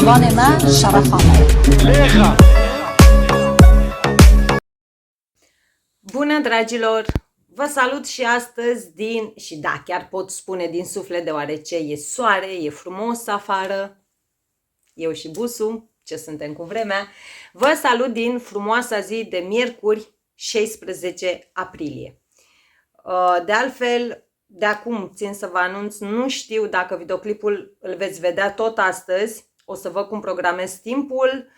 جوان ما شرفانه. Bună, dragilor! Vă salut și astăzi și da, chiar pot spune din suflet, deoarece e soare, e frumos afară, eu și Busu, ce suntem cu vremea. Vă salut din frumoasa zi de miercuri, 16 aprilie. De altfel, de acum țin să vă anunț, nu știu dacă videoclipul îl veți vedea tot astăzi, o să văd cum programez timpul.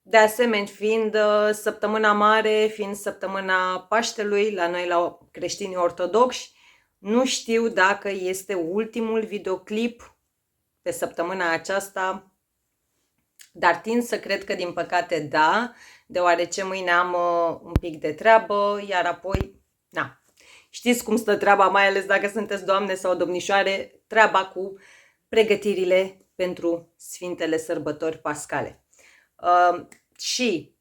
De asemenea, fiind săptămâna mare, fiind săptămâna Paștelui, la noi la creștinii ortodoxi, nu știu dacă este ultimul videoclip pe săptămâna aceasta, dar tind să cred că din păcate da, deoarece mâine am un pic de treabă, iar apoi, na, știți cum stă treaba, mai ales dacă sunteți doamne sau domnișoare, treaba cu pregătirile pentru Sfintele Sărbători Pascale. Și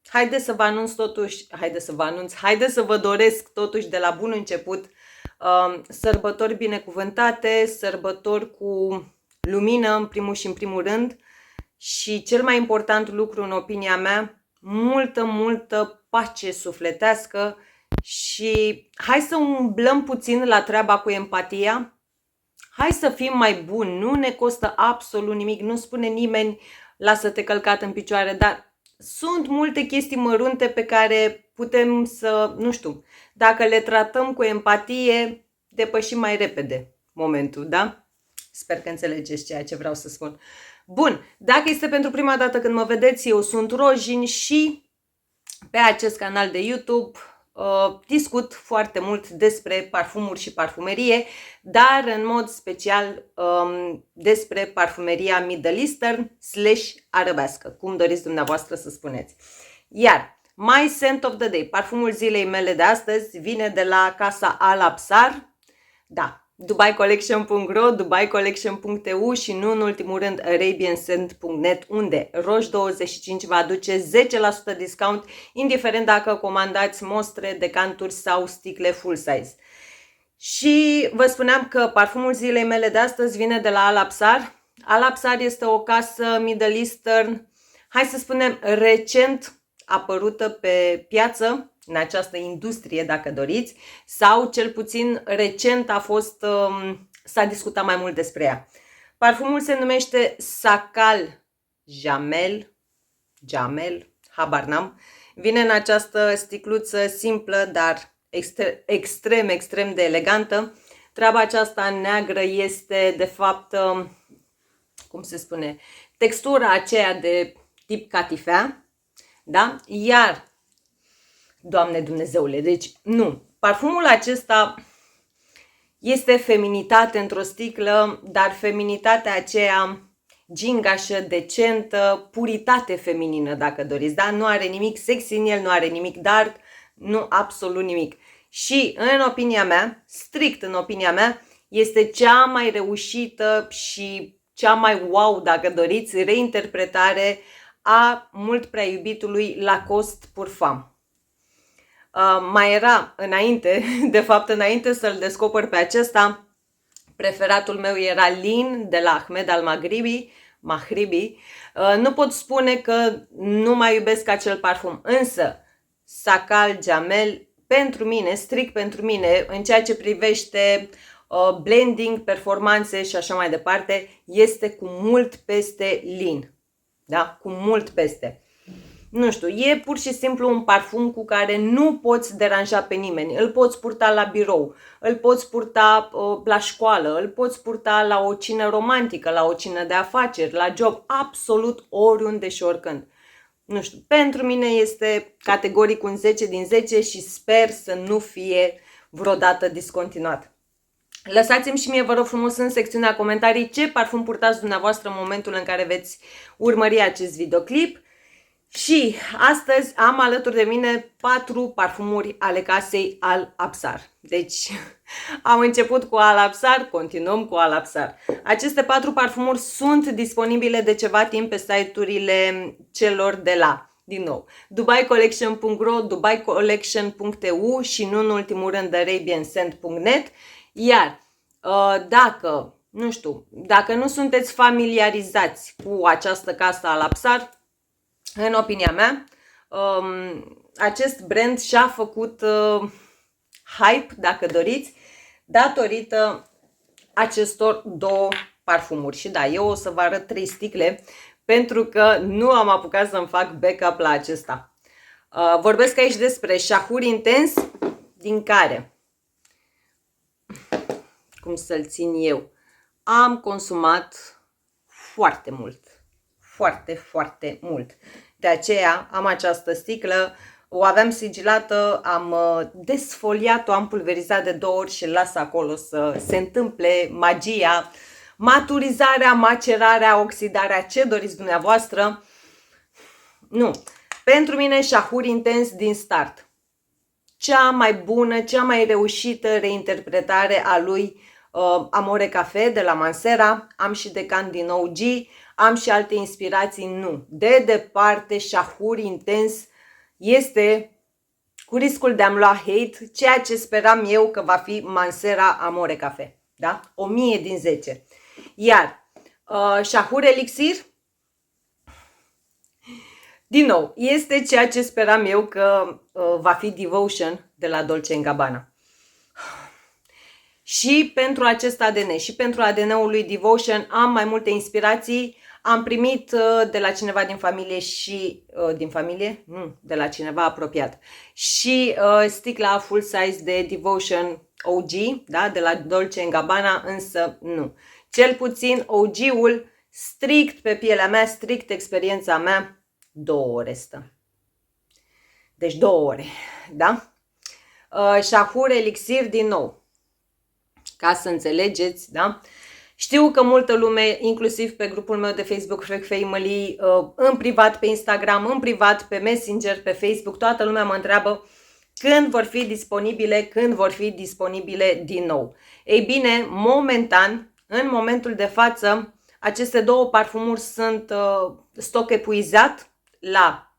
haideți să vă anunț totuși, haideți să vă doresc totuși de la bun început sărbători binecuvântate, sărbători cu lumină în primul și în primul rând și cel mai important lucru în opinia mea, multă pace sufletească și hai să umblăm puțin la treaba cu empatia, hai să fim mai buni, nu ne costă absolut nimic, nu spune nimeni lasă-te călcat în picioare, dar sunt multe chestii mărunte pe care putem să, nu știu, dacă le tratăm cu empatie, depășim mai repede momentul, da? Sper că înțelegeți ceea ce vreau să spun. Bun, dacă este pentru prima dată când mă vedeți, eu sunt Rojin și pe acest canal de YouTube discut foarte mult despre parfumuri și parfumerie, dar în mod special despre parfumeria Middle Eastern / arabească, cum doriți dumneavoastră să spuneți. Iar My Scent of the Day, parfumul zilei mele de astăzi, vine de la casa Al Absar, da, dubaicollection.ro, dubaicollection.eu și nu în ultimul rând arabianscent.net, unde Roș25 va aduce 10% discount, indiferent dacă comandați mostre, decanturi sau sticle full size. Și vă spuneam că parfumul zilei mele de astăzi vine de la Al Absar. Al Absar este o casă Middle Eastern, hai să spunem recent apărută pe piață, în această industrie, dacă doriți, sau cel puțin recent s-a discutat mai mult despre ea. Parfumul se numește Sakal Jamel, habar n-am. Vine în această sticluță simplă, dar extrem de elegantă. Treaba aceasta neagră este, de fapt, cum se spune, textura aceea de tip catifea, da? Iar Doamne Dumnezeule, deci nu, parfumul acesta este feminitate într-o sticlă, dar feminitatea aceea gingașă, decentă, puritate feminină dacă doriți, da? Nu are nimic sexy în el, nu are nimic dark, nu absolut nimic. Și în opinia mea, strict în opinia mea, este cea mai reușită și cea mai wow, dacă doriți, reinterpretare a mult prea iubitului Lacoste Parfum. Mai era înainte, de fapt înainte să-l descoper pe acesta, preferatul meu era Lin de la Ahmed al-Maghribi. Nu pot spune că nu mai iubesc acel parfum, însă Sakal Jamel pentru mine, strict pentru mine, în ceea ce privește blending, performanțe și așa mai departe, este cu mult peste Lin. Da? Cu mult peste. Nu știu, e pur și simplu un parfum cu care nu poți deranja pe nimeni. Îl poți purta la birou, îl poți purta la școală, îl poți purta la o cină romantică, la o cină de afaceri, la job, absolut oriunde și oricând. Nu știu, pentru mine este categoric un 10 din 10 și sper să nu fie vreodată discontinuat. Lăsați-mi și mie, vă rog frumos, în secțiunea comentarii ce parfum purtați dumneavoastră în momentul în care veți urmări acest videoclip. Și astăzi am alături de mine 4 parfumuri ale casei Al Absar. Deci am început cu Al Absar, continuăm cu Al Absar. Aceste 4 parfumuri sunt disponibile de ceva timp pe site-urile celor de la, din nou, dubaicollection.ro, dubaicollection.eu și nu în ultimul rând arabianscent.net. Iar dacă nu știu, dacă nu sunteți familiarizați cu această casă Alapsar, în opinia mea, acest brand și-a făcut hype, dacă doriți, datorită acestor două parfumuri. Și da, eu o să vă arăt 3 sticle, pentru că nu am apucat să-mi fac backup la acesta. Vorbesc aici despre Shahur Intense, din care, cum să-l țin eu, am consumat foarte mult. Foarte, foarte mult. De aceea am această sticlă, o aveam sigilată, am desfoliat-o, am pulverizat de 2 ori și las acolo să se întâmple magia, maturizarea, macerarea, oxidarea, ce doriți dumneavoastră. Nu. Pentru mine Shahur Intense din start. Cea mai bună, cea mai reușită reinterpretare a lui Amore Cafe de la Mansera. Am și Decant din OG, am și alte inspirații, nu. De departe, Shahur Intense este, cu riscul de a-mi lua hate, ceea ce speram eu că va fi Mansera Amore Cafe. Da? 1000 din 10. Iar Shahur Elixir, din nou, este ceea ce speram eu că va fi Devotion de la Dolce & Gabbana. Și pentru acest ADN și pentru ADN-ul lui Devotion am mai multe inspirații. Am primit de la cineva din familie și din familie? Nu, de la cineva apropiat. Și sticla full size de Devotion OG, da, de la Dolce & Gabbana, însă nu. Cel puțin OG-ul, strict pe pielea mea, strict experiența mea, 2 ore stă. Deci 2 ore, da? Shahur Elixir din nou. Ca să înțelegeți, da? Știu că multă lume, inclusiv pe grupul meu de Facebook Freak Family, în privat pe Instagram, în privat pe Messenger, pe Facebook, toată lumea mă întreabă când vor fi disponibile, când vor fi disponibile din nou. Ei bine, momentan, în momentul de față, aceste 2 parfumuri sunt stoc epuizat la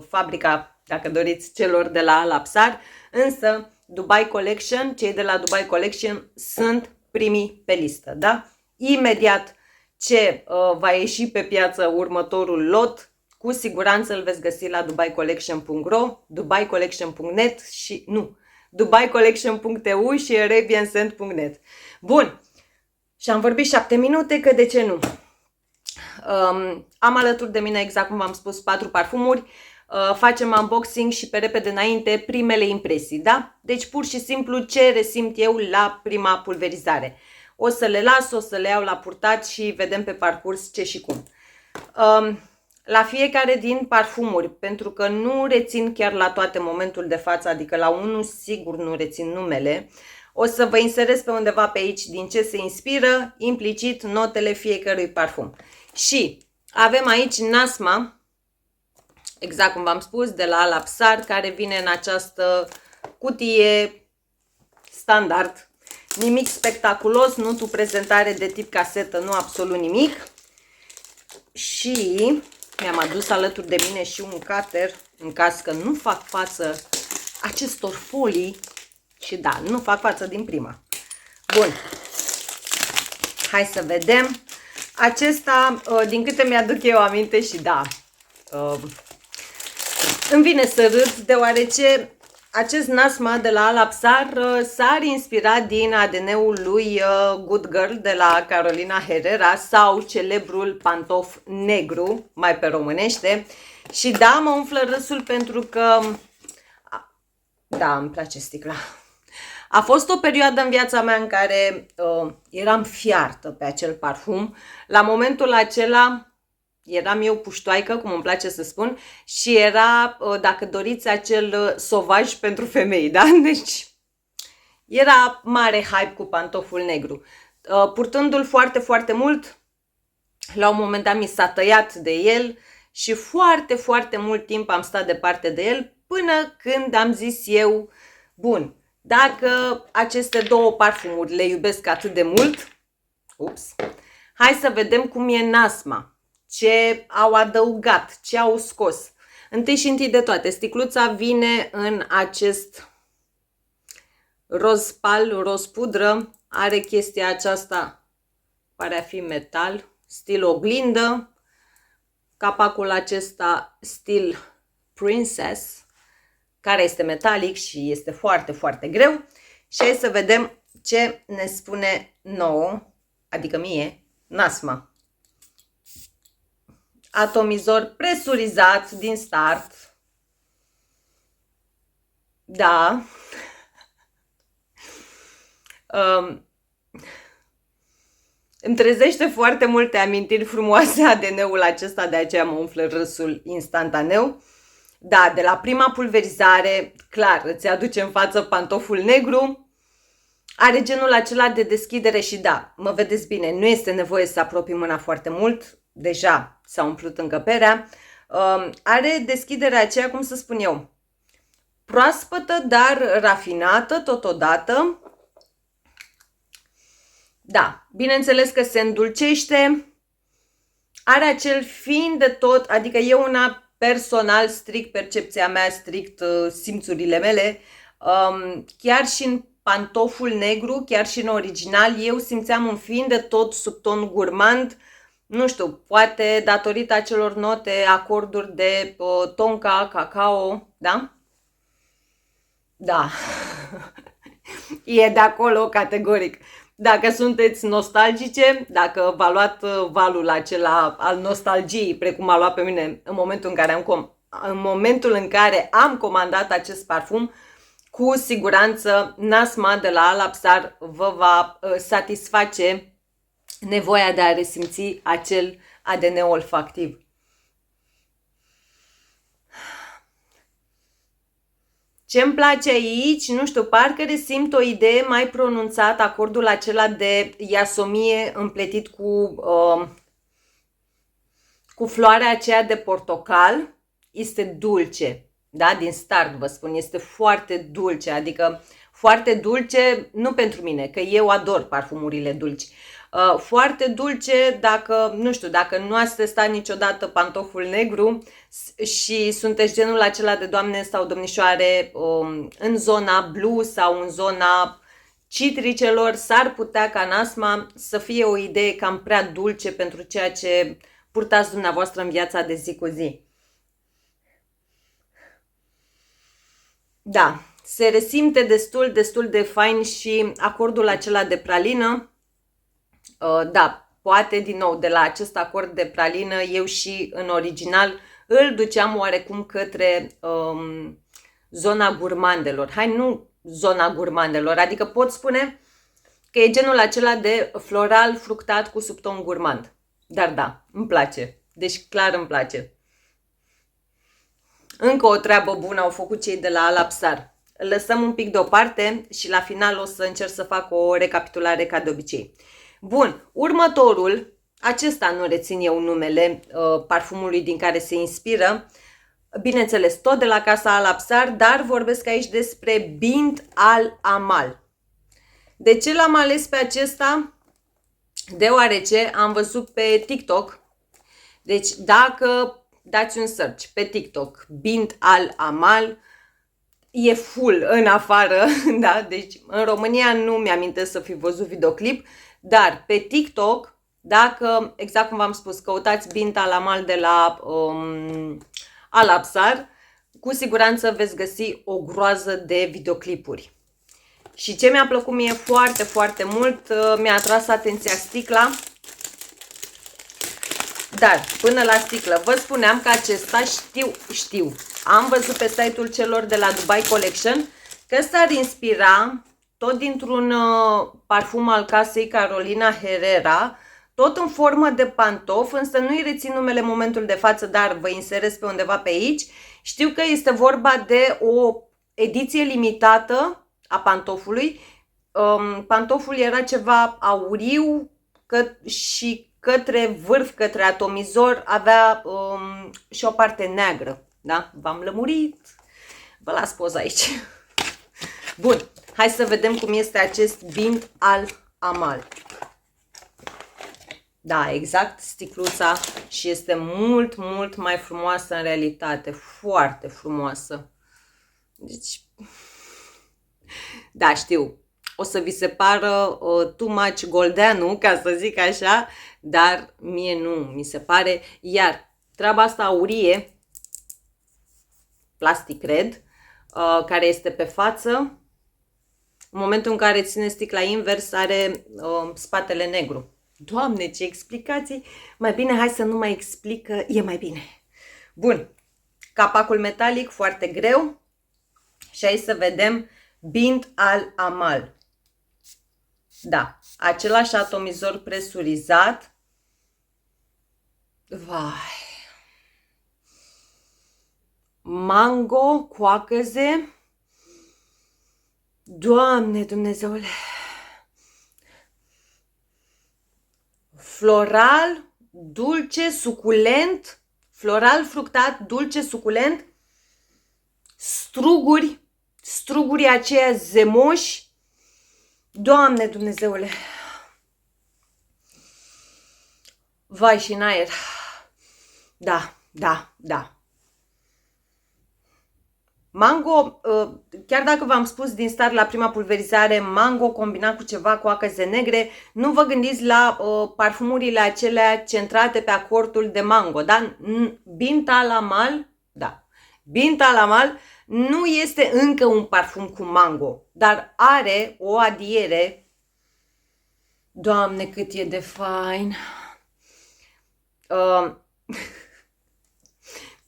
fabrica, dacă doriți, celor de la Alapsar, însă Dubai Collection, cei de la Dubai Collection sunt primii pe listă, da? Imediat ce va ieși pe piață următorul lot, cu siguranță îl veți găsi la dubaicollection.ro, dubaicollection.net și nu, dubaicollection.eu și arabianscent.net. Bun, și am vorbit 7 minute, că de ce nu? Am alături de mine, exact cum v-am spus, 4 parfumuri. Facem unboxing și pe repede înainte primele impresii, da? Deci pur și simplu ce resimt eu la prima pulverizare. O să le las, o să le iau la purtat și vedem pe parcurs ce și cum. La fiecare din parfumuri, pentru că nu rețin chiar la toate momentul de față, adică la unul sigur nu rețin numele, o să vă inserez pe undeva pe aici din ce se inspiră, implicit notele fiecărui parfum. Și avem aici Nasma, exact cum v-am spus, de la Alapsar, care vine în această cutie standard. Nimic spectaculos, nu tu prezentare de tip casetă, nu absolut nimic. Și mi-am adus alături de mine și un cutter, în caz că nu fac față acestor folii. Și da, nu fac față din prima. Bun. Hai să vedem. Acesta, din câte mi-aduc eu aminte și da, îmi vine să râd, deoarece acest Nasma de la Alapsar s-ar inspira din ADN-ul lui Good Girl de la Carolina Herrera sau celebrul pantof negru, mai pe românește. Și da, mă umflă râsul pentru că, da, îmi place sticla. A fost o perioadă în viața mea în care eram fiartă pe acel parfum. La momentul acela eram eu puștoaică, cum îmi place să spun, și era, dacă doriți, acel sovaj pentru femei, da? Deci era mare hype cu pantoful negru. Purtându-l foarte, foarte mult, la un moment dat mi s-a tăiat de el și foarte, foarte mult timp am stat departe de el, până când am zis eu, bun, dacă aceste 2 parfumuri le iubesc atât de mult, hai să vedem cum e Nasma. Ce au adăugat, ce au scos. Întâi și întâi de toate, sticluța vine în acest roz pal, roz pudră, are chestia aceasta pare a fi metal, stil oglindă. Capacul acesta stil Princess, care este metalic și este foarte, foarte greu. Și hai să vedem ce ne spune nouă, adică mie, Nasma. Atomizor presurizat din start. Da. Îmi trezește foarte multe amintiri frumoase ADN-ul acesta, de aceea mă umflă râsul instantaneu. Da, de la prima pulverizare, clar, îți aduce în față pantoful negru. Are genul acela de deschidere și da, mă vedeți bine, nu este nevoie să apropii mâna foarte mult. Deja s-a umplut încăperea. Are deschiderea aceea, cum să spun eu, proaspătă, dar rafinată totodată. Da, bineînțeles că se îndulcește. Are acel fin de tot, adică e una personal, strict percepția mea, strict simțurile mele. Chiar și în pantoful negru, chiar și în original, eu simțeam un fin de tot sub ton gurmand. Nu știu, poate datorită acelor note, acorduri de tonka, cacao, da? Da, e de acolo categoric. Dacă sunteți nostalgice, dacă v-a luat valul acela al nostalgiei, precum a luat pe mine în momentul în care am comandat acest parfum, cu siguranță Nasma de la Alapsar vă va satisface nevoia de a resimți acel ADN olfactiv. Ce îmi place aici, nu știu, parcă resimt o idee mai pronunțată, acordul acela de iasomie împletit cu floarea aceea de portocal. Este dulce, da? Din start vă spun, este foarte dulce, adică foarte dulce, nu pentru mine, că eu ador parfumurile dulci. Foarte dulce, dacă, nu știu, dacă nu ați testat niciodată pantoful negru și sunteți genul acela de doamne sau domnișoare în zona blue sau în zona citricelor, s-ar putea ca Nasma să fie o idee cam prea dulce pentru ceea ce purtați dumneavoastră în viața de zi cu zi. Da, se resimte destul de fain și acordul acela de pralină. Da, poate din nou de la acest acord de pralină eu și în original îl duceam oarecum către zona gurmandelor. Hai, nu zona gurmandelor, adică pot spune că e genul acela de floral fructat cu subton gurmand. Dar da, îmi place. Deci clar îmi place. Încă o treabă bună au făcut cei de la Alapsar. Îl lăsăm un pic deoparte și la final o să încerc să fac o recapitulare ca de obicei. Bun, următorul, acesta nu rețin eu numele parfumului din care se inspiră, bineînțeles tot de la casa Alapsar, dar vorbesc aici despre Bint al Amal. De ce l-am ales pe acesta? Deoarece am văzut pe TikTok, deci dacă dați un search pe TikTok, Bint al Amal, e full în afară, da? Deci în România nu mi-amintesc să fi văzut videoclip, dar pe TikTok, dacă, exact cum v-am spus, căutați Bint al Amal de la Alapsar, cu siguranță veți găsi o groază de videoclipuri. Și ce mi-a plăcut mie foarte, foarte mult, mi-a atras atenția sticla. Dar până la sticlă, vă spuneam că acesta știu. Am văzut pe site-ul celor de la Dubai Collection că s-ar inspira tot dintr-un parfum al casei Carolina Herrera, tot în formă de pantof, însă nu-i rețin numele în momentul de față, dar vă inserez pe undeva pe aici. Știu că este vorba de o ediție limitată a pantofului. Pantoful era ceva auriu și către vârf, către atomizor, avea și o parte neagră. Da? V-am lămurit. Vă las poza aici. Bun, hai să vedem cum este acest Bint al Amal. Da, exact sticluța și este mult, mult mai frumoasă în realitate. Foarte frumoasă. Deci, da, știu. o să vi se pară too much goldeanu, ca să zic așa, dar mie nu mi se pare. Iar treaba asta aurie, plastic red, care este pe față, în momentul în care ține sticla invers, are spatele negru. Doamne, ce explicații! Mai bine hai să nu mai explic, că e mai bine. Bun, capacul metalic foarte greu și aici să vedem Bint al Amal. Da, același atomizor presurizat. Vai! Mango, coacăze. Doamne Dumnezeule! Floral, dulce, suculent. Floral, fructat, dulce, suculent. Struguri. Strugurii aceia zemoși. Doamne Dumnezeule! Vai și în aer. Da, da, da. Mango, chiar dacă v-am spus din start la prima pulverizare, mango combinat cu ceva cu acăze negre, nu vă gândiți la parfumurile acelea centrate pe acordul de mango, da? Bint al Amal, da. Bint al Amal nu este încă un parfum cu mango, dar are o adiere. Doamne, cât e de fain!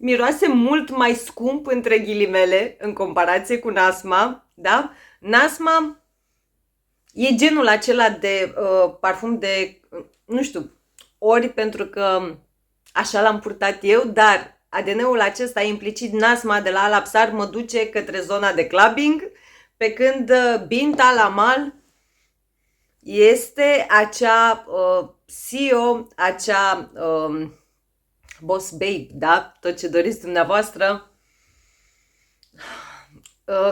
Miroase mult mai scump, între ghilimele, în comparație cu Nasma, da? Nasma e genul acela de parfum de, nu știu, ori pentru că așa l-am purtat eu, dar ADN-ul acesta implicit Nasma de la Alapsar mă duce către zona de clubbing, pe când Bint al Amal este acea CEO, acea boss babe, da? Tot ce doriți dumneavoastră.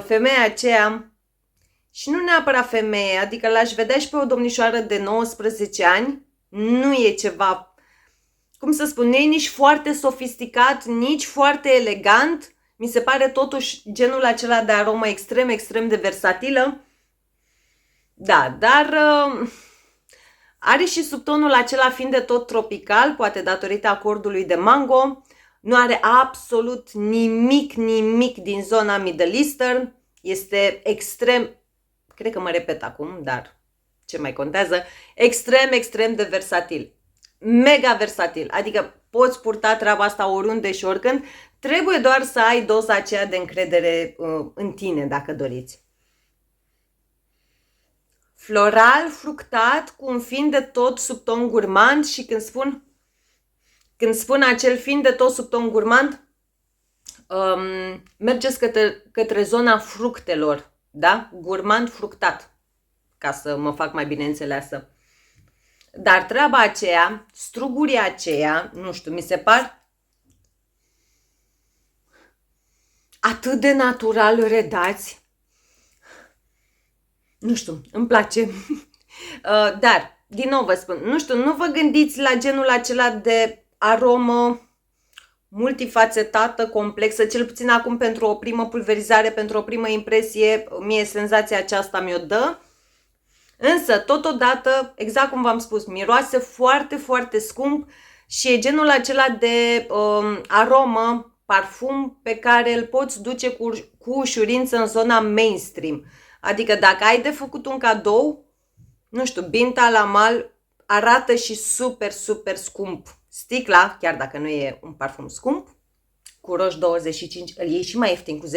Femeia aceea, și nu neapărat femeie, adică l-aș vedea și pe o domnișoară de 19 ani, nu e ceva, cum să spun, nu e nici foarte sofisticat, nici foarte elegant, mi se pare totuși genul acela de aromă extrem, extrem de versatilă. Da, dar are și subtonul acela fiind de tot tropical, poate datorită acordului de mango. Nu are absolut nimic, nimic din zona Middle Eastern. Este extrem, cred că mă repet acum, dar ce mai contează, extrem, extrem de versatil. Mega versatil, adică poți purta treaba asta oriunde și oricând. Trebuie doar să ai doza aceea de încredere în tine, dacă doriți. Floral, fructat, cu un fin de tot sub ton gurmand și când spun acel fin de tot sub ton gurmand, mergeți către zona fructelor, da? Gurmand fructat, ca să mă fac mai bine înțeleasă. Dar treaba aceea, strugurii aceia, nu știu, mi se par atât de natural redați. Nu știu, îmi place. Dar, din nou vă spun, nu știu, nu vă gândiți la genul acela de aromă multifacetată, complexă, cel puțin acum pentru o primă pulverizare, pentru o primă impresie, mie senzația aceasta mi-o dă. Însă, totodată, exact cum v-am spus, miroase foarte, foarte scump și e genul acela de aromă, parfum pe care îl poți duce cu ușurință în zona mainstream. Adică dacă ai de făcut un cadou, nu știu, Bint al Amal arată și super, super scump. Sticla, chiar dacă nu e un parfum scump, cu roș 25, îl iei și mai ieftin cu 10%,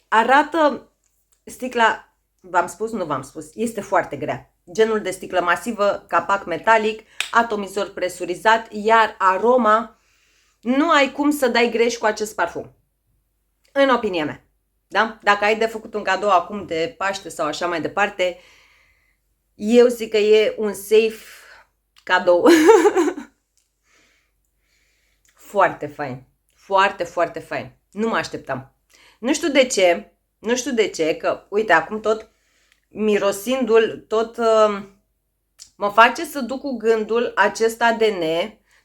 arată sticla, v-am spus, nu v-am spus, este foarte grea. Genul de sticlă masivă, capac metalic, atomizor presurizat, iar aroma, nu ai cum să dai greș cu acest parfum. În opinia mea. Da? Dacă ai de făcut un cadou acum de Paște sau așa mai departe, eu zic că e un safe cadou. Foarte fain. Foarte, foarte fain. Nu mă așteptam. Nu știu de ce, că uite, acum tot mirosindu-l, tot mă face să duc cu gândul acest ADN.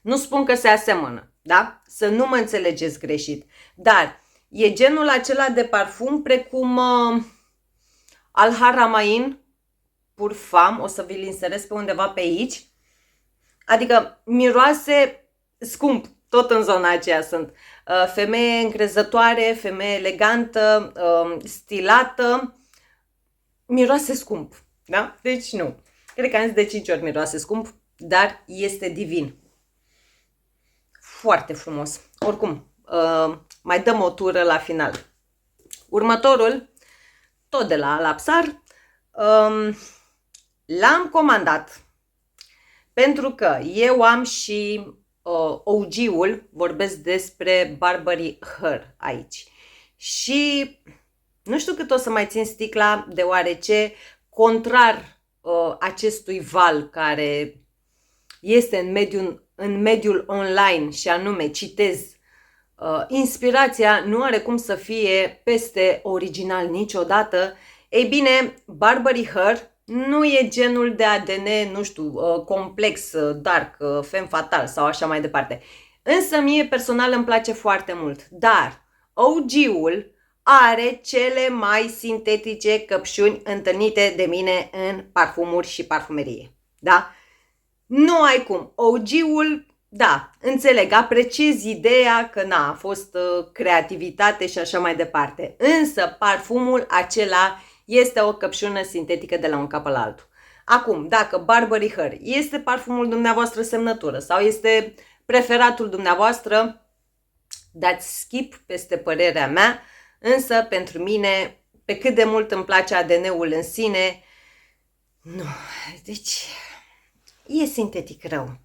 Nu spun că se asemănă, da? Să nu mă înțelegeți greșit. Dar e genul acela de parfum precum Al-Haramain Parfum, o să vi-l inserez pe undeva pe aici. Adică miroase scump, tot în zona aceea sunt. Femeie încrezătoare, femeie elegantă, stilată, miroase scump, da? Deci nu. Cred că am zis de 5 ori miroase scump, dar este divin. Foarte frumos. Oricum, mai dăm o tură la final. Următorul, tot de la Alapsar, l-am comandat pentru că eu am și OG-ul, vorbesc despre Burberry Her aici. Și nu știu cât o să mai țin sticla, deoarece, contrar acestui val care este în mediul online, și anume, citez, inspirația nu are cum să fie peste original niciodată. Ei bine, Burberry Her nu e genul de ADN, nu știu, complex, dark, femme fatal sau așa mai departe. Însă mie personal îmi place foarte mult. Dar OG-ul are cele mai sintetice căpșuni întâlnite de mine în parfumuri și parfumerie. Da? Nu ai cum. OG-ul, da, înțeleg, apreciez ideea că a fost creativitate și așa mai departe. Însă parfumul acela este o căpșună sintetică de la un cap la altul. Acum, dacă Burberry Her este parfumul dumneavoastră semnătură sau este preferatul dumneavoastră, dați skip peste părerea mea, însă pentru mine, pe cât de mult îmi place ADN-ul în sine, nu, deci e sintetic rău.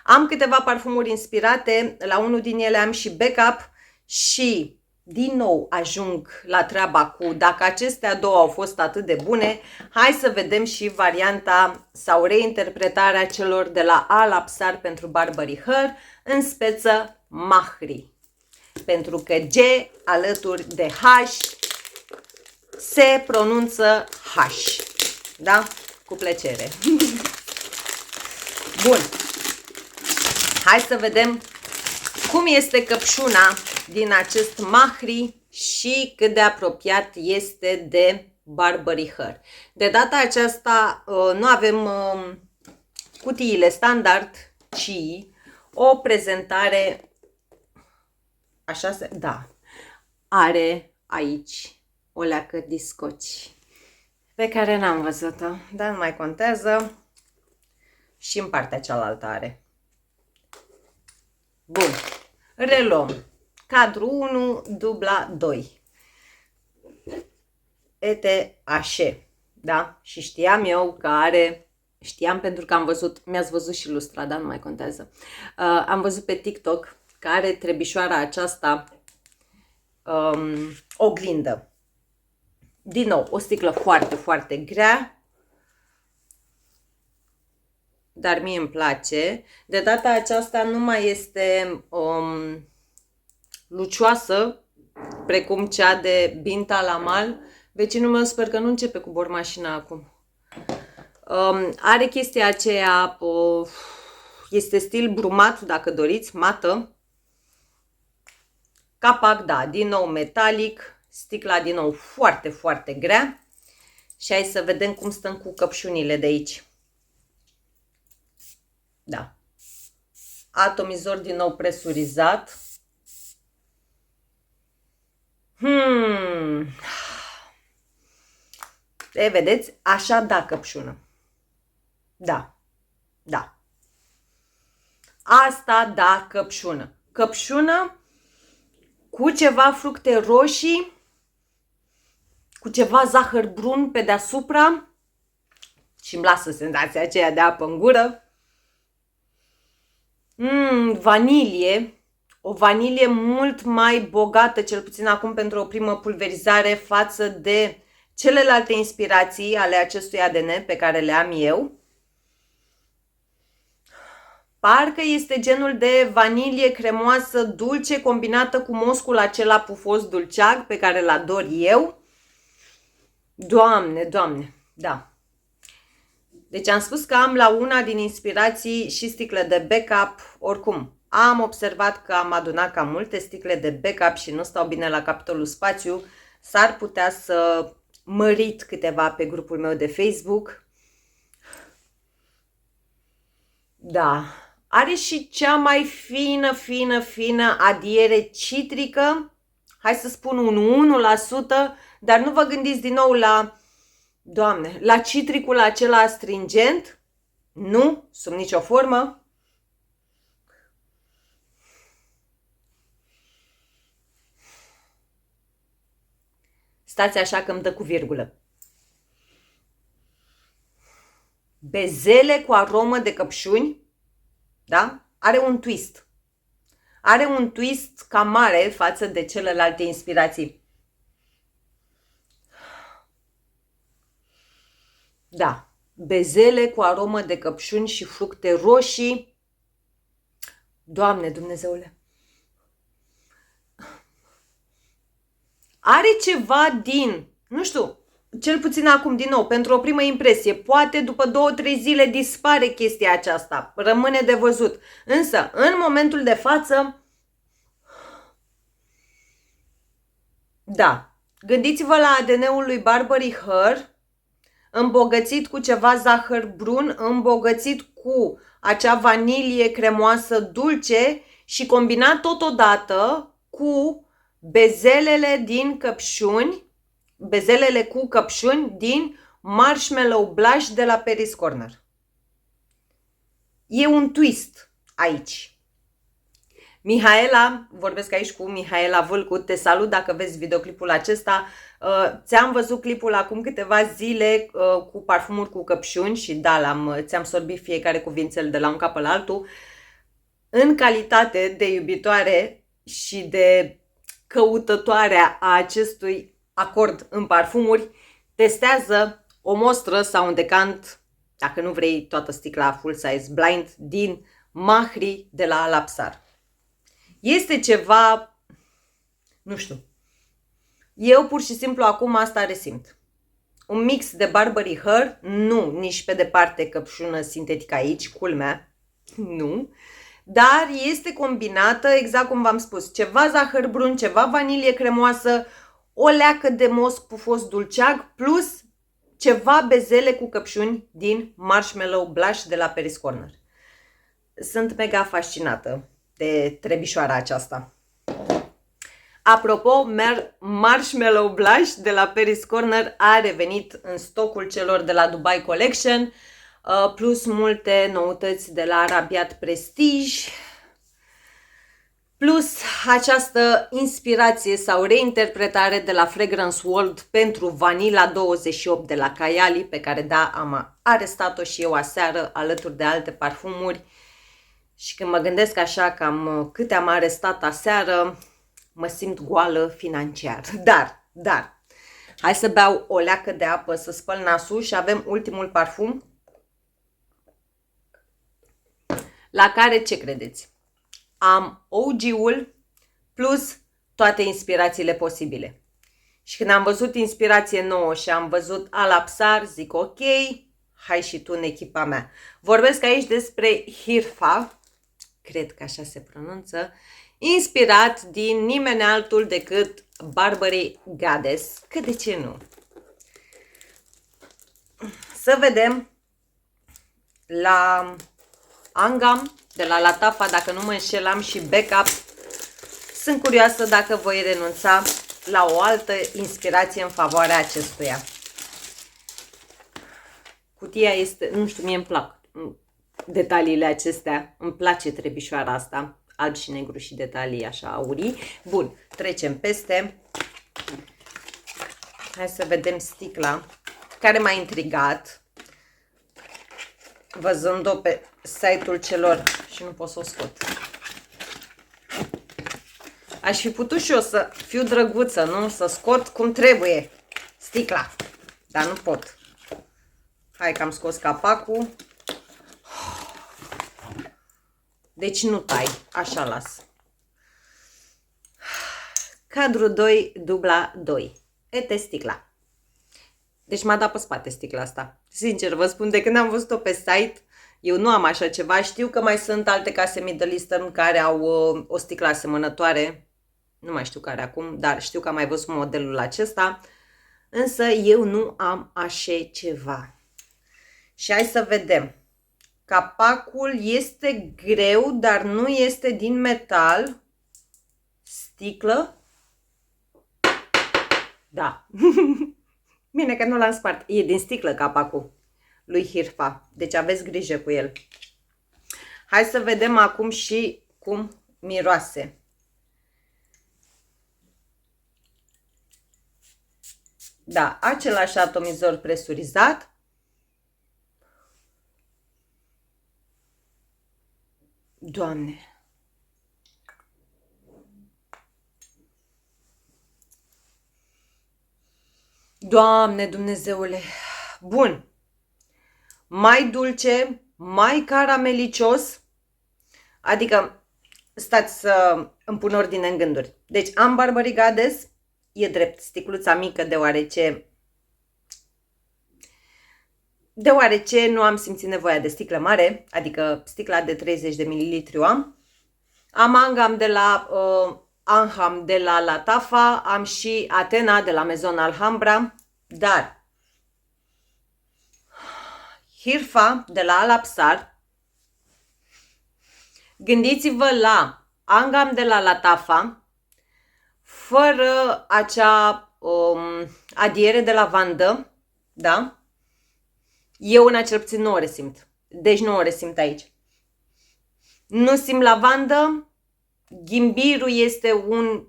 Am câteva parfumuri inspirate, la unul din ele am și backup și din nou ajung la treaba cu dacă acestea două au fost atât de bune, hai să vedem și varianta sau reinterpretarea celor de la Alapsar pentru Burberry Her în speță Mahri. Pentru că G alături de H se pronunță H. Da? Cu plăcere. Bun. Hai să vedem cum este căpșuna din acest Mahri și cât de apropiat este de Burberry Her. De data aceasta nu avem cutiile standard, ci o prezentare, așa se, da, are aici o leacă de scoci pe care n-am văzut-o, dar nu mai contează, și în partea cealaltă are. Bun, reluăm. Cadru 1, dubla 2. Ete Așe. Da? Și știam eu că are, știam pentru că am văzut, mi-ați văzut și lustra, dar nu mai contează. Am văzut pe TikTok că are trebișoara aceasta oglindă. Din nou, o sticlă foarte, foarte grea, dar mie îmi place. De data aceasta nu mai este lucioasă, precum cea de Bint Al Amal. Vecinul meu sper că nu începe cu bormașina acum. Are chestia aceea, este stil brumat, dacă doriți, mată. Capac, da, din nou metalic, sticla din nou foarte, foarte grea. Și hai să vedem cum stăm cu căpșunile de aici. Da. Atomizor din nou presurizat. E, vedeți? Așa da căpșună. Da. Da. Asta da căpșună. Căpșună cu ceva fructe roșii, cu ceva zahăr brun pe deasupra și îmi lasă senzația aceea de apă în gură. Vanilie. O vanilie mult mai bogată, cel puțin acum pentru o primă pulverizare, față de celelalte inspirații ale acestui ADN pe care le am eu. Parcă este genul de vanilie cremoasă, dulce, combinată cu moscul acela pufos dulceag pe care îl ador eu. Doamne, Doamne, da. Deci am spus că am la una din inspirații și sticle de backup. Oricum, am observat că am adunat cam multe sticle de backup și nu stau bine la capitolul spațiu. S-ar putea să mărit câteva pe grupul meu de Facebook. Da, are și cea mai fină adiere citrică, hai să spun un 1%, dar nu vă gândiți din nou la, Doamne, la citricul acela astringent, nu, sub nicio formă. Stați așa că îmi dă cu virgulă. Bezele cu aromă de căpșuni, da? Are un twist. Are un twist cam mare față de celelalte inspirații. Da, bezele cu aromă de căpșuni și fructe roșii. Doamne Dumnezeule! Are ceva din, nu știu, cel puțin acum din nou, pentru o primă impresie, poate după 2-3 zile dispare chestia aceasta, rămâne de văzut. Însă, în momentul de față, da, gândiți-vă la ADN-ul lui Burberry Her, îmbogățit cu ceva zahăr brun, îmbogățit cu acea vanilie cremoasă dulce și combinat totodată cu bezelele din căpșuni, bezelele cu căpșuni din Marshmallow Blush de la Paris Corner. E un twist aici. Mihaela, vorbesc aici cu Mihaela Vâlcu, te salut dacă vezi videoclipul acesta. Ți-am văzut clipul acum câteva zile cu parfumuri cu căpșuni și da, ți-am sorbit fiecare cuvințel de la un capăt la altul. În calitate de iubitoare și de căutătoarea a acestui acord în parfumuri, testează o mostră sau un decant, dacă nu vrei toată sticla full size blind, din Mahri de la Alapsar. Este ceva, nu știu, eu pur și simplu acum asta resimt. Un mix de Burberry Her, nu nici pe departe căpșună sintetică aici, culmea, nu, dar este combinată, exact cum v-am spus, ceva zahăr brun, ceva vanilie cremoasă, o leacă de mosc pufos dulceag, plus ceva bezele cu căpșuni din Marshmallow Blush de la Paris Corner. Sunt mega fascinată de trebișoara aceasta. Apropo, Marshmallow Blush de la Paris Corner a revenit în stocul celor de la Dubai Collection, plus multe noutăți de la Rabiat Prestige, plus această inspirație sau reinterpretare de la Fragrance World pentru Vanilla 28 de la Kayali, pe care da, am arestat-o și eu aseară alături de alte parfumuri. Și când mă gândesc așa cam câte am arestat aseară, mă simt goală financiar. Dar, hai să beau o leacă de apă, să spăl nasul și avem ultimul parfum. La care, ce credeți? Am OG-ul plus toate inspirațiile posibile. Și când am văzut inspirație nouă și am văzut Alapsar, zic ok, hai și tu în echipa mea. Vorbesc aici despre Hirfa, cred că așa se pronunță, inspirat din nimeni altul decât Burberry Goddess, că de ce nu? Să vedem la Angam, de la Latafa, dacă nu mă înșelam, și Backup. Sunt curioasă dacă voi renunța la o altă inspirație în favoarea acestuia. Cutia este, nu știu, mie îmi plac detaliile acestea, îmi place trebișoara asta, alb și negru și detalii așa aurii. Bun, trecem peste. Hai să vedem sticla, care m-a intrigat, văzând-o pe site-ul celor, și nu pot să o scot. Aș fi putut și eu să fiu drăguță, nu? Să scot cum trebuie sticla, dar nu pot. Hai că am scos capacul. Deci nu tai, așa las. Cadru 2, dubla 2. Ete sticla. Deci m-a dat pe spate sticla asta. Sincer vă spun, de când am văzut-o pe site, eu nu am așa ceva. Știu că mai sunt alte case Middle Eastern care au o sticlă asemănătoare. Nu mai știu care acum, dar știu că am mai văzut modelul acesta. însă eu nu am așa ceva. Și hai să vedem. Capacul este greu, dar nu este din metal. Sticlă. Da. Bine că nu l-am spart. E din sticlă capacul lui Hirfa. Deci aveți grijă cu el. Hai să vedem acum și cum miroase. Da, același atomizor presurizat. Doamne! Doamne Dumnezeule! Bun! Mai dulce, mai caramelicios, adică, stați să îmi pun ordine în gânduri. Deci am barbarigades, e drept, sticluța mică deoarece nu am simțit nevoia de sticlă mare, adică sticla de 30 de ml am. Am Anham de la Latafa, am și Atena de la Maison Alhambra, dar Hirfa de la Alapsar, gândiți-vă la Angham de la Latafa, fără acea adiere de lavandă, da? Eu în cel puțin nu o resimt. Deci nu o resimt aici. Nu simt lavandă, ghimbirul este un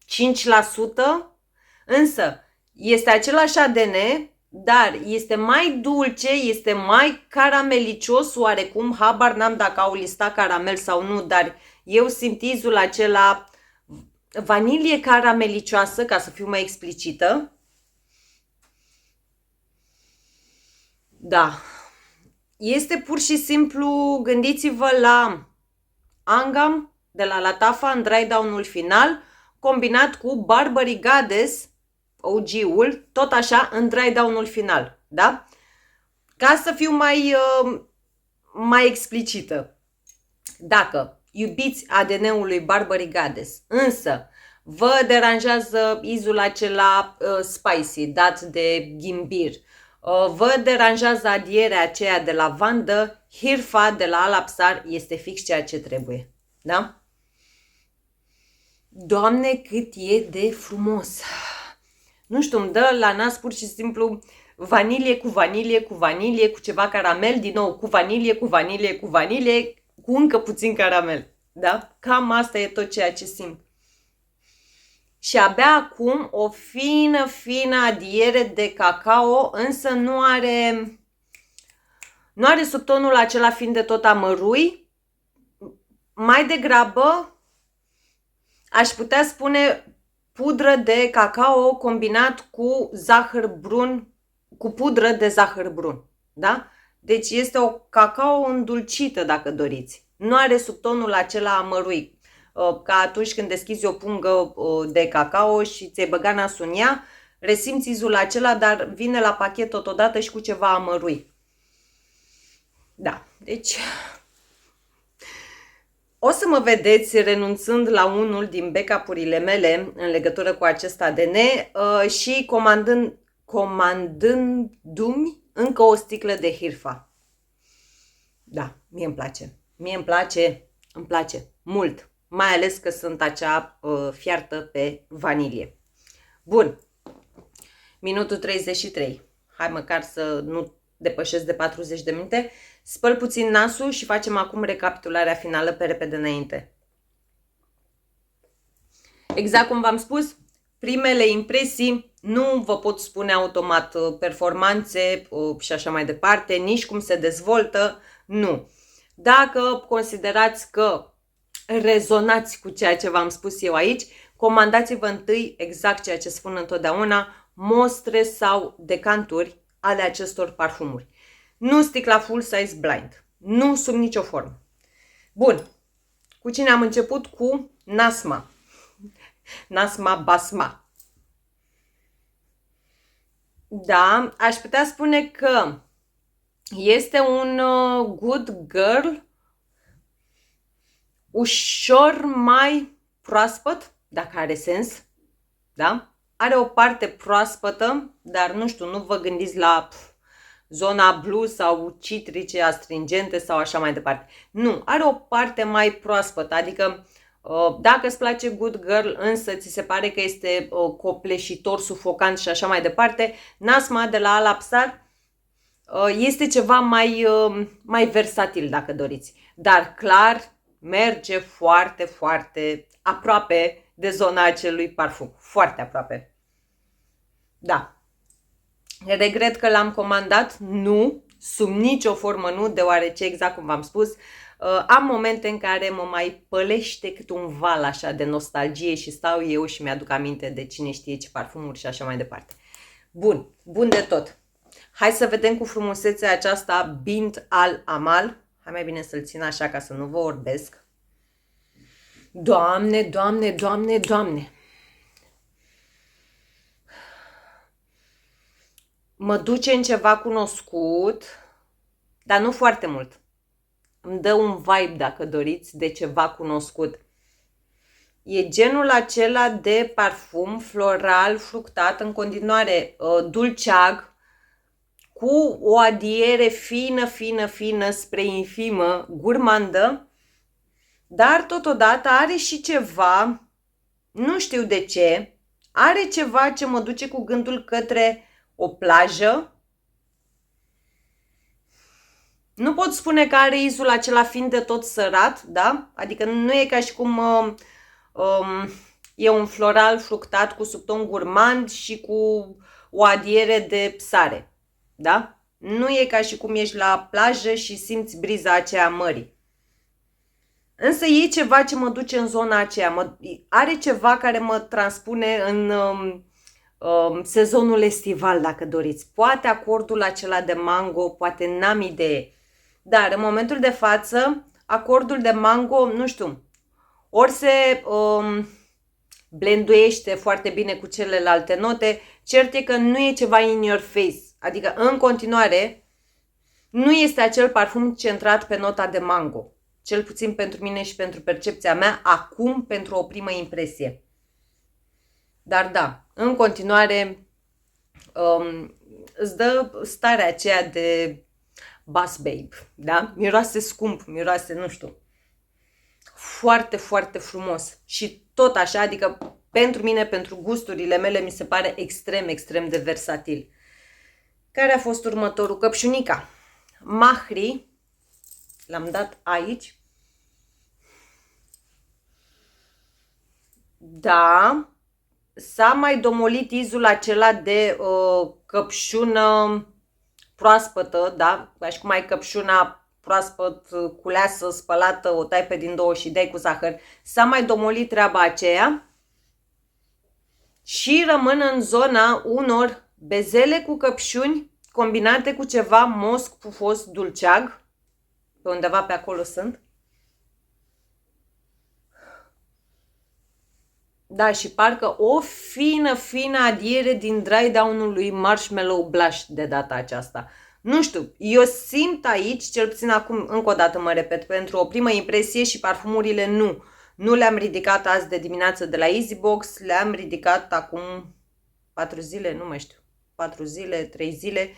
5%, însă este același ADN, dar este mai dulce, este mai caramelicios oarecum, habar n-am dacă au listat caramel sau nu, dar eu simt izul acela vanilie caramelicioasă, ca să fiu mai explicită. Da. Este pur și simplu, gândiți-vă la Angham de la Latafa în dry down-ul final, combinat cu Barbarigades, OG-ul, tot așa în dry down-ul final, da? Ca să fiu mai explicită. Dacă iubiți ADN-ul lui Barbarigades, însă vă deranjează izul acela spicy, dat de ghimbir, vă deranjează adierea aceea de lavandă, Hirfa de la Alapsar este fix ceea ce trebuie. Da? Doamne, cât e de frumos! Nu știu, îmi dă la nas pur și simplu vanilie cu vanilie, cu vanilie, cu ceva caramel, din nou cu vanilie, cu vanilie, cu vanilie, cu încă puțin caramel. Da? Cam asta e tot ceea ce simt. Și abia acum o fină adiere de cacao, însă nu are subtonul acela fiind de tot amărui. Mai degrabă aș putea spune pudră de cacao combinat cu zahăr brun, cu pudră de zahăr brun. Da? Deci este o cacao îndulcită, dacă doriți. Nu are subtonul acela amărui. Ca atunci când deschizi o pungă de cacao și ți-ai băgat nasul în ea, resimți izul acela, dar vine la pachet totodată și cu ceva amărui. Da, deci o să mă vedeți renunțând la unul din backup-urile mele în legătură cu acest ADN și comandându-mi încă o sticlă de Hirfa. Da, mie îmi place. Îmi place mult. Mai ales că sunt acea fiartă pe vanilie. Bun. Minutul 33. Hai măcar să nu depășesc de 40 de minute. Spăl puțin nasul și facem acum recapitularea finală pe repede înainte. Exact cum v-am spus, primele impresii nu vă pot spune automat performanțe și așa mai departe, nici cum se dezvoltă, nu. Dacă considerați că rezonați cu ceea ce v-am spus eu aici, comandați-vă întâi exact ceea ce spun întotdeauna, mostre sau decanturi ale acestor parfumuri. Nu sticla full size blind. Nu sub nicio formă. Bun. Cu cine am început? Cu Nasma. Nasma Basma. Da, aș putea spune că este un good girl ușor mai proaspăt, dacă are sens, da? are o parte proaspătă, dar nu știu, nu vă gândiți la zona blue sau citrice, astringente sau așa mai departe. Nu, are o parte mai proaspătă, adică dacă îți place Good Girl, însă ți se pare că este copleșitor, sufocant și așa mai departe, Nasma de la Alapsar este ceva mai versatil, dacă doriți. Dar clar merge foarte, foarte aproape de zona acelui parfum. Foarte aproape. Da. Regret că l-am comandat? Nu. Sub nicio formă nu, deoarece, exact cum v-am spus, am momente în care mă mai pălește cât un val așa de nostalgie și stau eu și mi-aduc aminte de cine știe ce parfumuri și așa mai departe. Bun, bun de tot. Hai să vedem cu frumusețea aceasta Bint al Amal. Hai mai bine să-l țin așa ca să nu vă orbesc. Doamne, Doamne, Doamne, Doamne! Mă duce în ceva cunoscut, dar nu foarte mult. Îmi dă un vibe, dacă doriți, de ceva cunoscut. E genul acela de parfum floral, fructat, în continuare dulceag, cu o adiere fină, fină, fină, spre infimă, gurmandă, dar totodată are și ceva, nu știu de ce, are ceva ce mă duce cu gândul către o plajă. Nu pot spune că are izul acela fiind de tot sărat, da? Adică nu e ca și cum e un floral fructat cu subton gurmand și cu o adiere de sare, da? Nu e ca și cum ești la plajă și simți briza aceea a mării. Însă e ceva ce mă duce în zona aceea, are ceva care mă transpune în sezonul estival, dacă doriți. Poate acordul acela de mango, poate n-am idee. Dar în momentul de față, acordul de mango, nu știu, ori se blenduiește foarte bine cu celelalte note, cert e că nu e ceva in your face. Adică, în continuare, nu este acel parfum centrat pe nota de mango. Cel puțin pentru mine și pentru percepția mea, acum pentru o primă impresie. Dar da, în continuare îți dă starea aceea de boss babe, da? Miroase scump, miroase, nu știu, foarte, foarte frumos. Și tot așa, adică pentru mine, pentru gusturile mele, mi se pare extrem, extrem de versatil. Care a fost următorul? Căpșunica. Mahri, l-am dat aici. Da, s-a mai domolit izul acela de căpșună proaspătă, da? Ca și cum ai căpșuna proaspăt, culeasă, spălată, o tai pe din două și dai cu zahăr. S-a mai domolit treaba aceea și rămân în zona unor bezele cu căpșuni combinate cu ceva mosc pufos dulceag. Pe undeva pe acolo sunt. Da, și parcă o fină, fină adiere din dry down-ul lui Marshmallow Blush de data aceasta. Nu știu, eu simt aici, cel puțin acum, încă o dată mă repet, pentru o primă impresie și parfumurile nu. Nu le-am ridicat azi de dimineață de la Easybox, le-am ridicat acum 4 zile, nu mai știu, 4 zile, 3 zile.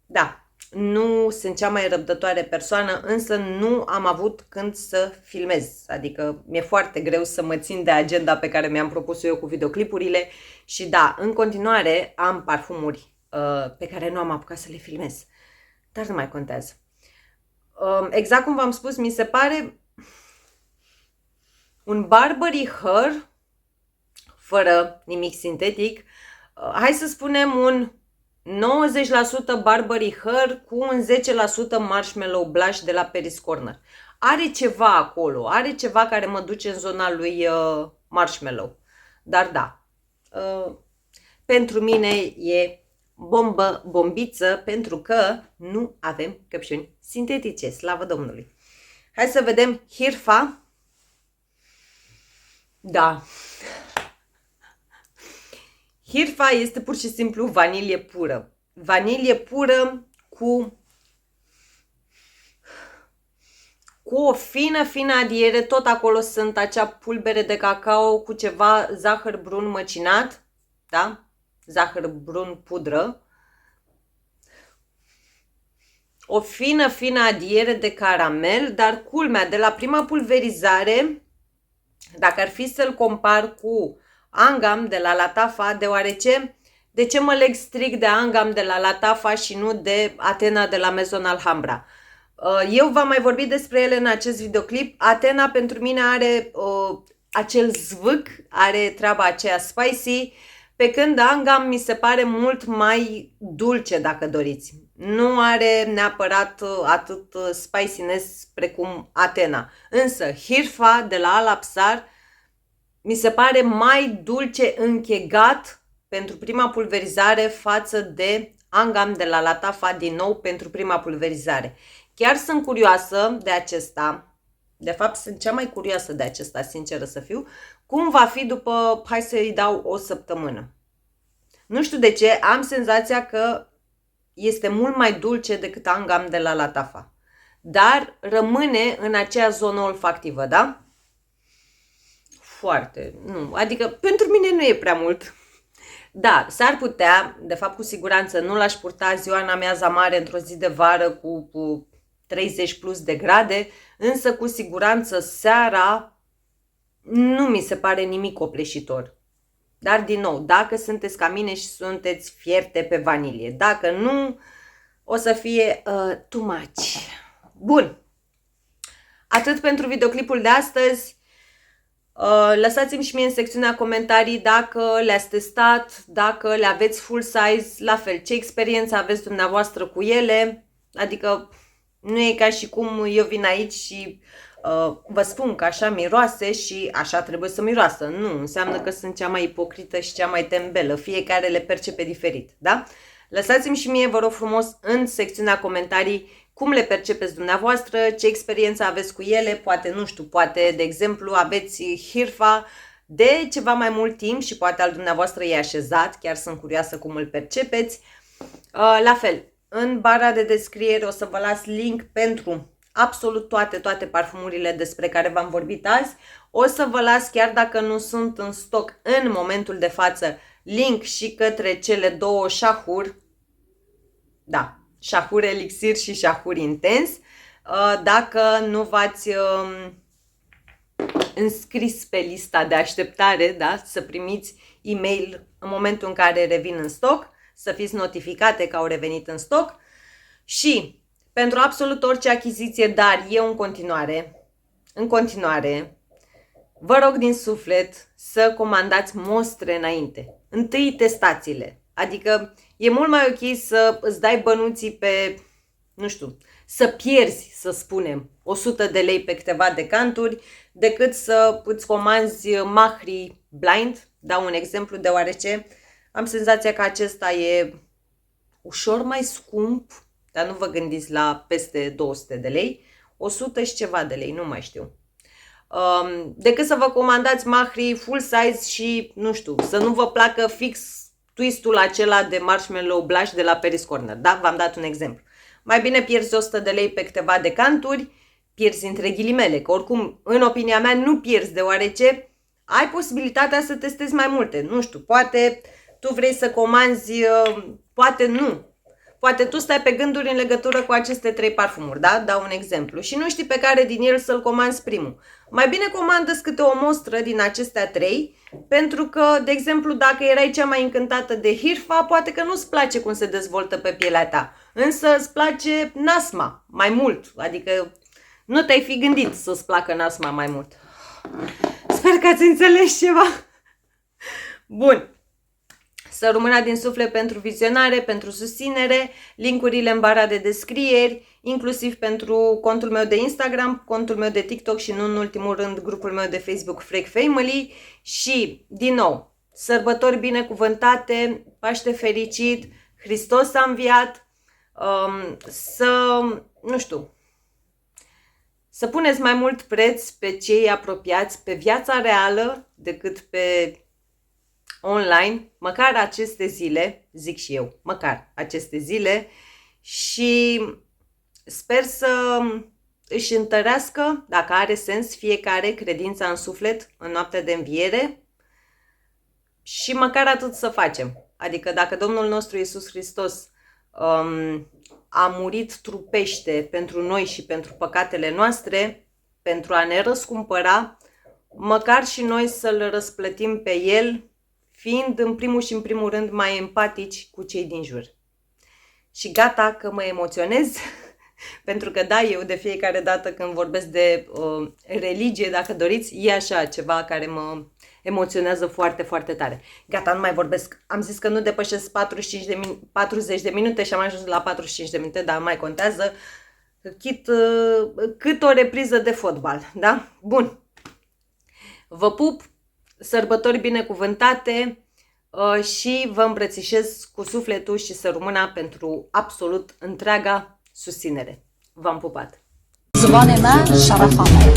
Da, nu sunt cea mai răbdătoare persoană, însă nu am avut când să filmez. Adică mi-e foarte greu să mă țin de agenda pe care mi-am propus eu cu videoclipurile. Și da, în continuare am parfumuri pe care nu am apucat să le filmez. Dar nu mai contează. Exact cum v-am spus, mi se pare un Burberry Her, fără nimic sintetic. Hai să spunem un 90% Burberry Her cu un 10% Marshmallow Blush de la Paris Corner. Are ceva acolo, are ceva care mă duce în zona lui Marshmallow. Dar da, pentru mine e bombă, bombiță, pentru că nu avem căpșuni sintetice, slavă Domnului. Hai să vedem Hirfa. Da. Hirfa este pur și simplu vanilie pură. Vanilie pură cu o fină, fină adiere. Tot acolo sunt acea pulbere de cacao cu ceva zahăr brun măcinat. da? Zahăr brun pudră, o fină adiere de caramel, dar culmea, de la prima pulverizare, dacă ar fi să-l compar cu Angam de la Latafa, deoarece, de ce mă leg strict de Angam de la Latafa și nu de Atena de la Maison Alhambra? Eu v-am mai vorbit despre ele în acest videoclip. Atena pentru mine are acel zvâc, are treaba aceea spicy, pe când Angam mi se pare mult mai dulce, dacă doriți. Nu are neapărat atât spiciness precum Atena. Însă Hirfa de la Alapsar mi se pare mai dulce închegat pentru prima pulverizare față de Angam de la Latafa, din nou pentru prima pulverizare. Chiar sunt curioasă de acesta, de fapt sunt cea mai curioasă de acesta, sinceră să fiu, cum va fi după, hai să-i dau o săptămână. Nu știu de ce, am senzația că este mult mai dulce decât Angam de la Latafa, dar rămâne în acea zonă olfactivă, da? Foarte, nu, adică pentru mine nu e prea mult. Da, s-ar putea, de fapt cu siguranță nu l-aș purta ziua în amiaza mare într-o zi de vară cu 30 plus de grade, însă cu siguranță seara nu mi se pare nimic copleșitor. Dar din nou, dacă sunteți ca mine și sunteți fierte pe vanilie, dacă nu, o să fie too much. Bun, atât pentru videoclipul de astăzi. Lăsați-mi și mie în secțiunea comentarii dacă le-ați testat, dacă le aveți full size, la fel, ce experiență aveți dumneavoastră cu ele, adică nu e ca și cum eu vin aici și vă spun că așa miroase și așa trebuie să miroasă. Nu, înseamnă că sunt cea mai ipocrită și cea mai tembelă, fiecare le percepe diferit, da? Lăsați-mi și mie, vă rog frumos, în secțiunea comentarii cum le percepeți dumneavoastră, ce experiență aveți cu ele, poate, nu știu, poate, de exemplu, aveți Hirfa de ceva mai mult timp și poate al dumneavoastră e așezat, chiar sunt curioasă cum îl percepeți. La fel, în bara de descriere o să vă las link pentru absolut toate parfumurile despre care v-am vorbit azi. O să vă las, chiar dacă nu sunt în stoc în momentul de față, link și către cele două șahuri, da, șahur elixir și șahur intens. Dacă nu v-ați înscris pe lista de așteptare, da, să primiți e-mail în momentul în care revin în stoc, să fiți notificate că au revenit în stoc. Și pentru absolut orice achiziție, dar eu în continuare, vă rog din suflet să comandați mostre înainte. Întâi testați-le. Adică e mult mai ok să îți dai bănuții pe, nu știu, să pierzi, să spunem, 100 de lei pe câteva decanturi, decât să îți comanzi Mahri blind. Dau un exemplu, deoarece am senzația că acesta e ușor mai scump, dar nu vă gândiți la peste 200 de lei, 100 și ceva de lei, nu mai știu. Decât să vă comandați Mahri full size și, nu știu, să nu vă placă fix twistul acela de marshmallow blush de la Paris Corner, da? V-am dat un exemplu. Mai bine pierzi 100 de lei pe câteva decanturi, pierzi între ghilimele, că oricum, în opinia mea, nu pierzi, deoarece ai posibilitatea să testezi mai multe. Nu știu, poate tu vrei să comanzi, poate nu. Poate tu stai pe gânduri în legătură cu aceste 3 parfumuri, da? Dau un exemplu. Și nu știi pe care din el să-l comanzi primul. Mai bine comandă-ți câte o mostră din acestea 3, pentru că, de exemplu, dacă erai cea mai încântată de Hirfa, poate că nu-ți place cum se dezvoltă pe pielea ta. Însă îți place Nasma mai mult. Adică nu te-ai fi gândit să-ți placă Nasma mai mult. Sper că ați înțeles ceva. Bun. Să rămână din suflet pentru vizionare, pentru susținere, linkurile în bara de descrieri, inclusiv pentru contul meu de Instagram, contul meu de TikTok și nu în ultimul rând grupul meu de Facebook Freak Family. Și, din nou, sărbători binecuvântate, Paște fericit, Hristos a înviat, nu știu, să puneți mai mult preț pe cei apropiați, pe viața reală, decât pe online, măcar aceste zile, zic și eu, măcar aceste zile, și sper să își întărească, dacă are sens, fiecare credința în suflet în noaptea de înviere, și măcar atât să facem. Adică dacă Domnul nostru Iisus Hristos a murit trupește pentru noi și pentru păcatele noastre, pentru a ne răscumpăra, măcar și noi să-L răsplătim pe El, fiind în primul și în primul rând mai empatici cu cei din jur. Și gata că mă emoționez, pentru că da, eu de fiecare dată când vorbesc de religie, dacă doriți, e așa ceva care mă emoționează foarte, foarte tare. Gata, nu mai vorbesc. Am zis că nu depășesc 40 de minute și am ajuns la 45 de minute, dar nu mai contează. Cât o repriză de fotbal, da? Bun. Vă pup, sărbători binecuvântate și vă îmbrățișez cu sufletul și să rămână pentru absolut întreaga susținere. V-am pupat! زبان ما شرفانه